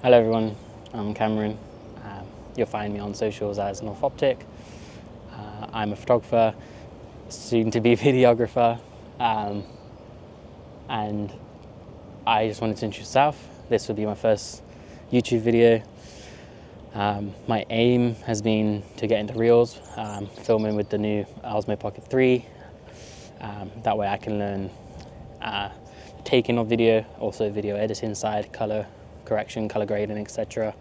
Hello everyone, I'm Cameron. You'll find me on socials as North Optic. I'm a photographer, soon to be videographer, and I just wanted to introduce myself. This will be my first YouTube video. My aim has been to get into Reels, filming with the new Osmo Pocket 3. That way I can learn taking of video, also video editing side, color correction, color grading, etc.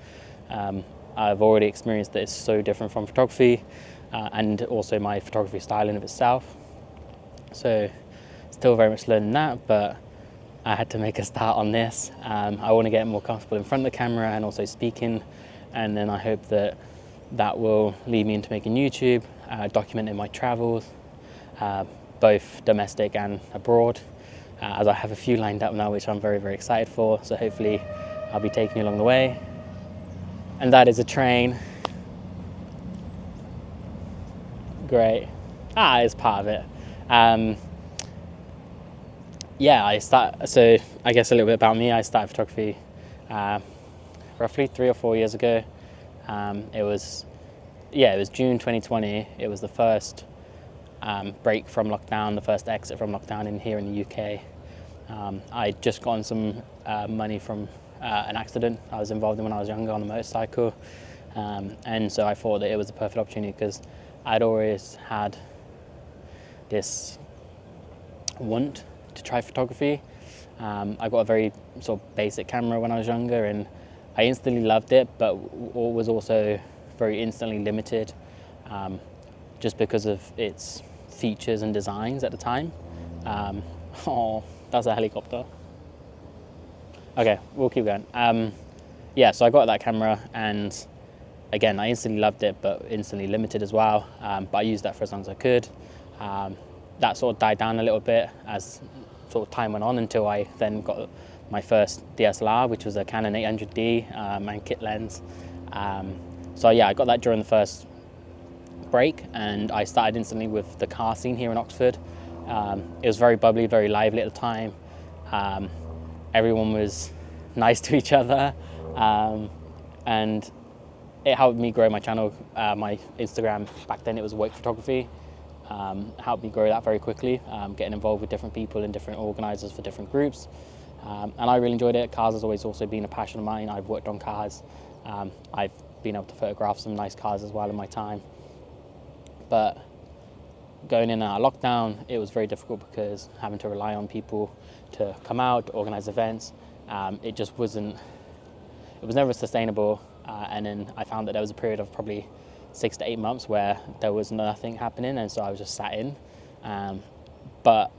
I've already experienced that it's so different from photography, and also my photography style in of itself. So still very much learning that, but I had to make a start on this. I want to get more comfortable in front of the camera and also speaking, and then I hope that that will lead me into making YouTube, documenting my travels, both domestic and abroad, as I have a few lined up now which I'm very, very excited for. So hopefully I'll be taking you along the way. And that is a train. Great. It's part of it. So I guess a little bit about me. I started photography roughly 3 or 4 years ago. It was June 2020. It was the first break from lockdown, the first exit from lockdown here in the UK. I'd just gotten some money from an accident I was involved in when I was younger on a motorcycle, and so I thought that it was the perfect opportunity because I'd always had this want to try photography. I got a very sort of basic camera when I was younger, and I instantly loved it, but was also very instantly limited, just because of its features and designs at the time. Oh, that's a helicopter. Okay, we'll keep going. So I got that camera, and again, I instantly loved it, but instantly limited as well. But I used that for as long as I could. That sort of died down a little bit as sort of time went on, until I then got my first DSLR, which was a Canon 800D and kit lens. I got that during the first break, and I started instantly with the car scene here in Oxford. It was very bubbly, very lively at the time. Everyone was nice to each other, and it helped me grow my channel. My Instagram, back then it was work photography, helped me grow that very quickly, getting involved with different people and different organisers for different groups, and I really enjoyed it. Cars has always also been a passion of mine. I've worked on cars. I've been able to photograph some nice cars as well in my time, but going in and out of lockdown, it was very difficult because having to rely on people to come out, to organise events, it just wasn't, it was never sustainable. And then I found that there was a period of probably 6 to 8 months where there was nothing happening, and so I was just sat in. But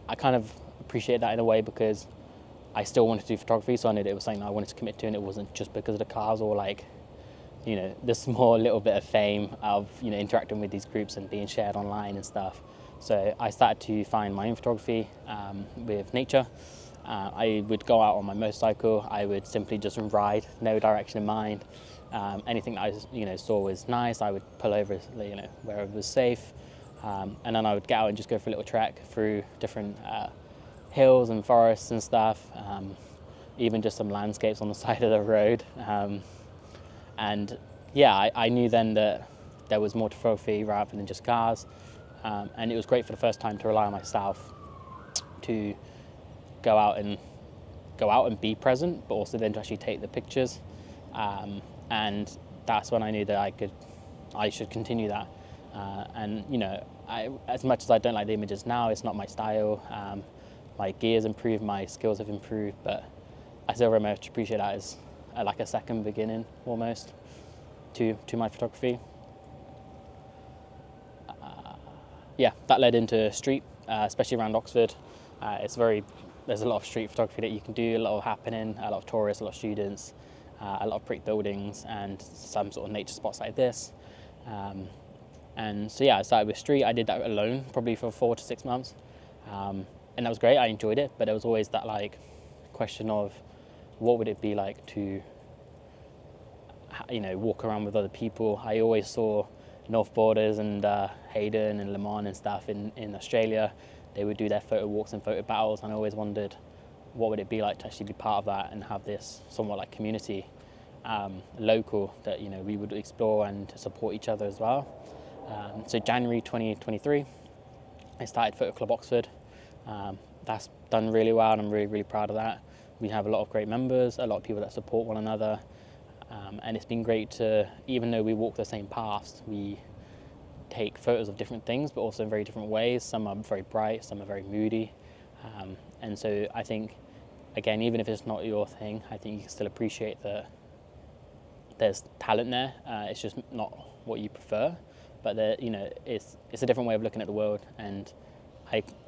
I kind of appreciate that in a way, because I still wanted to do photography, so I knew that it was something I wanted to commit to, and it wasn't just because of the cars or like, the small little bit of fame of, interacting with these groups and being shared online and stuff. So I started to find my own photography with nature. I would go out on my motorcycle. I would simply just ride, no direction in mind. Anything that I saw was nice, I would pull over, where it was safe, and then I would get out and just go for a little trek through different hills and forests and stuff, even just some landscapes on the side of the road. I knew then that there was more to photography rather than just cars, and it was great for the first time to rely on myself to go out and be present, but also then to actually take the pictures, and that's when I knew that I should continue that. As much as I don't like the images now, it's not my style. My gear's improved, my skills have improved, but I still very much appreciate that as like a second beginning almost to my photography. That led into street, especially around Oxford. There's a lot of street photography that you can do, a lot of happening, a lot of tourists, a lot of students, a lot of brick buildings, and some sort of nature spots like this. I started with street. I did that alone probably for 4 to 6 months, and that was great. I enjoyed it, but there was always that question of what would it be like to walk around with other people. I always saw North Borders and Hayden and Le Mans and stuff in Australia. They would do their photo walks and photo battles, and I always wondered what would it be like to actually be part of that and have this somewhat like community. local that we would explore and support each other as well. So January 2023, I started Photo Club Oxford. That's done really well, and I'm really proud of that. We have a lot of great members, a lot of people that support one another, and it's been great to, even though we walk the same paths, we take photos of different things, but also in very different ways. Some are very bright, some are very moody, and so I think, again, even if it's not your thing, I think you can still appreciate that there's talent there. It's just not what you prefer, but it's a different way of looking at the world, and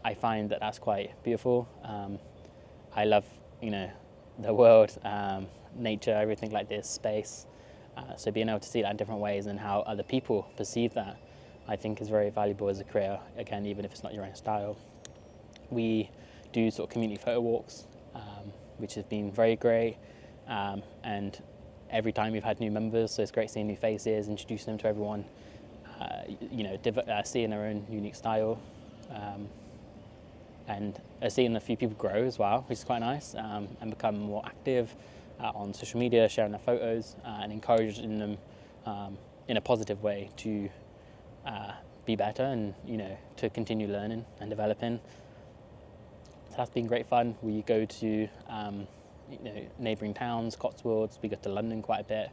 I find that that's quite beautiful. I love the world, nature, everything like this, space. So being able to see that in different ways and how other people perceive that, I think is very valuable as a career, again, even if it's not your own style. We do sort of community photo walks, which has been very great, and every time we've had new members, so it's great seeing new faces, introducing them to everyone, seeing their own unique style, and seeing a few people grow as well, which is quite nice, and become more active on social media, sharing their photos, and encouraging them in a positive way to be better and to continue learning and developing. So that's been great fun. We go to neighbouring towns, Cotswolds. We go to London quite a bit,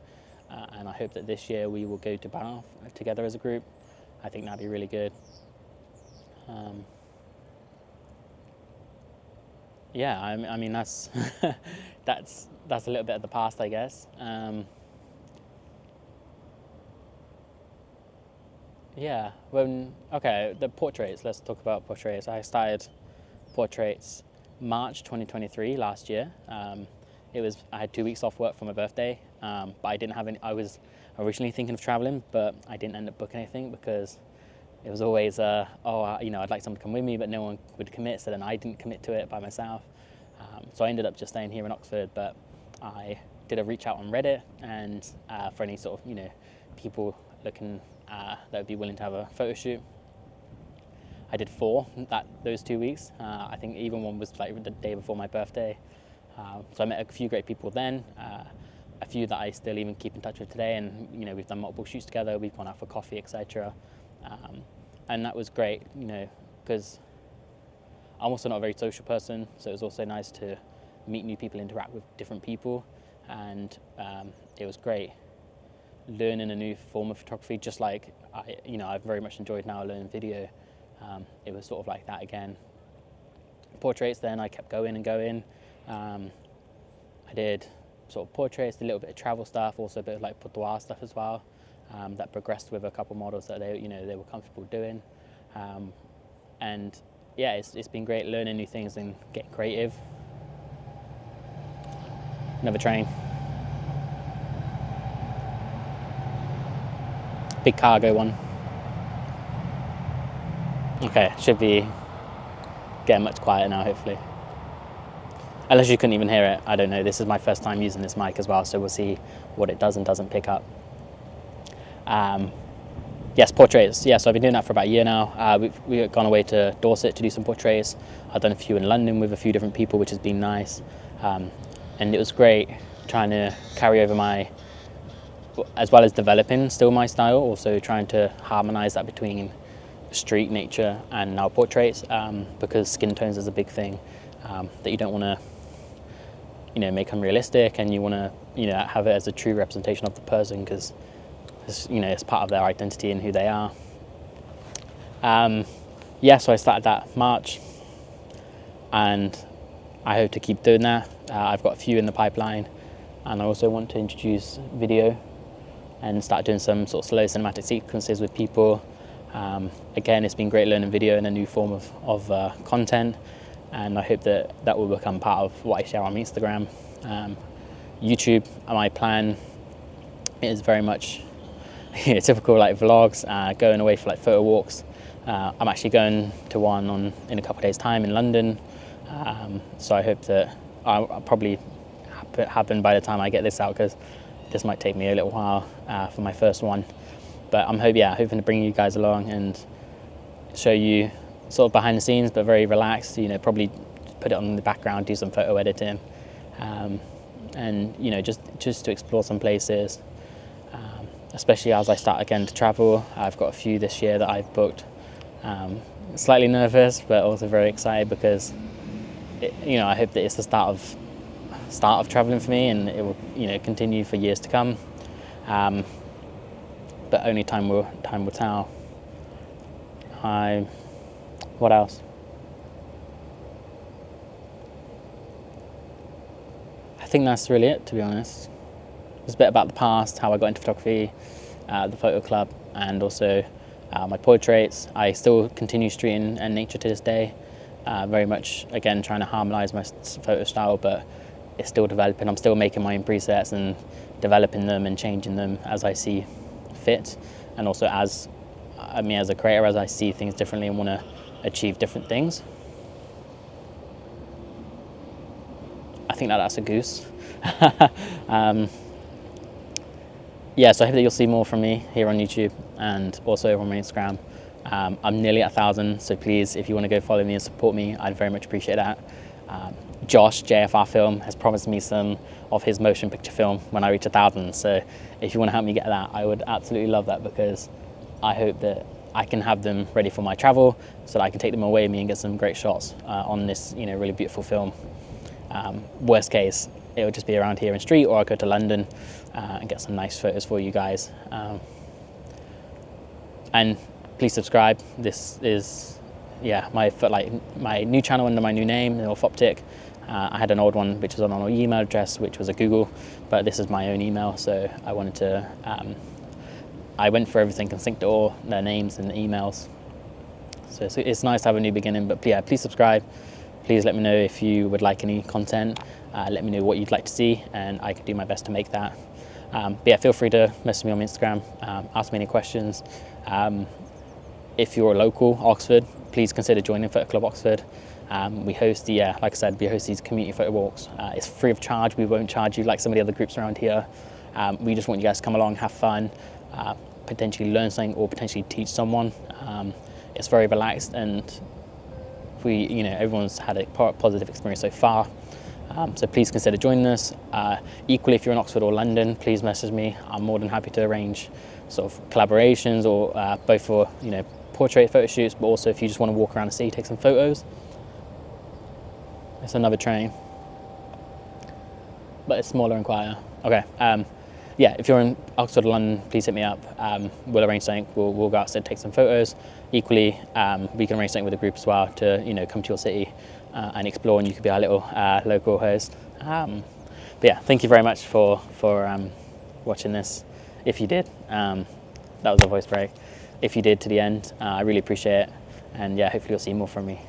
and I hope that this year we will go to Bath together as a group. I think that'd be really good. Yeah, I mean that's that's a little bit of the past, I guess. Yeah, the portraits, let's talk about portraits. I started portraits March 2023, last year. I had 2 weeks off work for my birthday, but I didn't have any. I was originally thinking of traveling, but I didn't end up booking anything because it was always, I'd like someone to come with me, but no one would commit, so then I didn't commit to it by myself. So I ended up just staying here in Oxford, but I did a reach out on Reddit, and for any sort of, people looking that would be willing to have a photo shoot. I did 4 those 2 weeks. I think even one was like the day before my birthday. So I met a few great people then, a few that I still even keep in touch with today, and we've done multiple shoots together, we've gone out for coffee, etc. And that was great, because I'm also not a very social person, so it was also nice to meet new people, interact with different people, and it was great learning a new form of photography, just like I've very much enjoyed now learning video. It was sort of like that again. Portraits, then I kept going and going. I did sort of portraits, a little bit of travel stuff, also a bit of like boudoir stuff as well. That progressed with a couple models that they were comfortable doing, and yeah, it's been great learning new things and getting creative. Another train. Big cargo one. Okay, should be getting much quieter now, hopefully. Unless you couldn't even hear it, I don't know. This is my first time using this mic as well, so we'll see what it does and doesn't pick up. Yes, portraits. Yeah, so I've been doing that for about a year now. We've gone away to Dorset to do some portraits. I've done a few in London with a few different people, which has been nice. And it was great trying to carry over as well as developing still my style, also trying to harmonise that between street, nature, and now portraits, because skin tones is a big thing that you don't want to, make unrealistic, and you want to, have it as a true representation of the person, because it's part of their identity and who they are. Yeah, so I started that March, and I hope to keep doing that. I've got a few in the pipeline, and I also want to introduce video and start doing some sort of slow cinematic sequences with people. Again, it's been great learning video in a new form of content, and I hope that will become part of what I share on Instagram. YouTube, my plan is very much typical like vlogs, going away for like photo walks. I'm actually going to one in a couple of days' time in London, so I hope that I'll probably happen by the time I get this out, because this might take me a little while for my first one. But I'm hoping to bring you guys along and show you sort of behind the scenes, but very relaxed. Probably put it on in the background, do some photo editing, and just to explore some places, especially as I start again to travel. I've got a few this year that I've booked. Slightly nervous, but also very excited because I hope that it's the start of traveling for me, and it will continue for years to come. But only time will tell. What else? I think that's really it, to be honest. It's a bit about the past, how I got into photography, the photo club, and also my portraits. I still continue streeting and nature to this day. Very much, again, trying to harmonise my photo style, but it's still developing. I'm still making my own presets and developing them and changing them as I see fit, and also as a creator, as I see things differently and want to achieve different things. I think that's a goose. So I hope that you'll see more from me here on YouTube and also on my Instagram. I'm nearly at 1,000, so please, if you want to go follow me and support me, I'd very much appreciate that. Josh, JFR Film, has promised me some of his motion picture film when I reach 1,000, so if you want to help me get that, I would absolutely love that, because I hope that I can have them ready for my travel so that I can take them away with me and get some great shots on this really beautiful film. Worst case, it would just be around here in street, or I'll go to London and get some nice photos for you guys. And please subscribe. This is my new channel under my new name, North Optic. I had an old one which was on an email address which was a Google, but this is my own email, so I wanted to I went for everything and synced it all, their names and emails. So it's nice to have a new beginning, but yeah, please subscribe. Please let me know if you would like any content. Let me know what you'd like to see, and I can do my best to make that. But yeah, feel free to message me on Instagram, ask me any questions. If you're local, Oxford, please consider joining Photo Club Oxford. We host like I said, we host these community photo walks. It's free of charge. We won't charge you like some of the other groups around here. We just want you guys to come along, have fun, potentially learn something, or potentially teach someone. It's very relaxed, and everyone's had a positive experience so far. So please consider joining us. Equally, if you're in Oxford or London, please message me. I'm more than happy to arrange sort of collaborations, or both for portrait photo shoots, but also if you just want to walk around the city, take some photos. It's another train, but it's smaller and quieter. Okay. Yeah, if you're in Oxford or London, please hit me up. We'll arrange something. We'll go outside, take some photos. Equally, we can arrange something with the group as well to come to your city and explore, and you could be our little local host. But yeah, thank you very much for watching this. If you did, that was a voice break. If you did to the end, I really appreciate it. And yeah, hopefully you'll see more from me.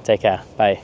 Take care. Bye.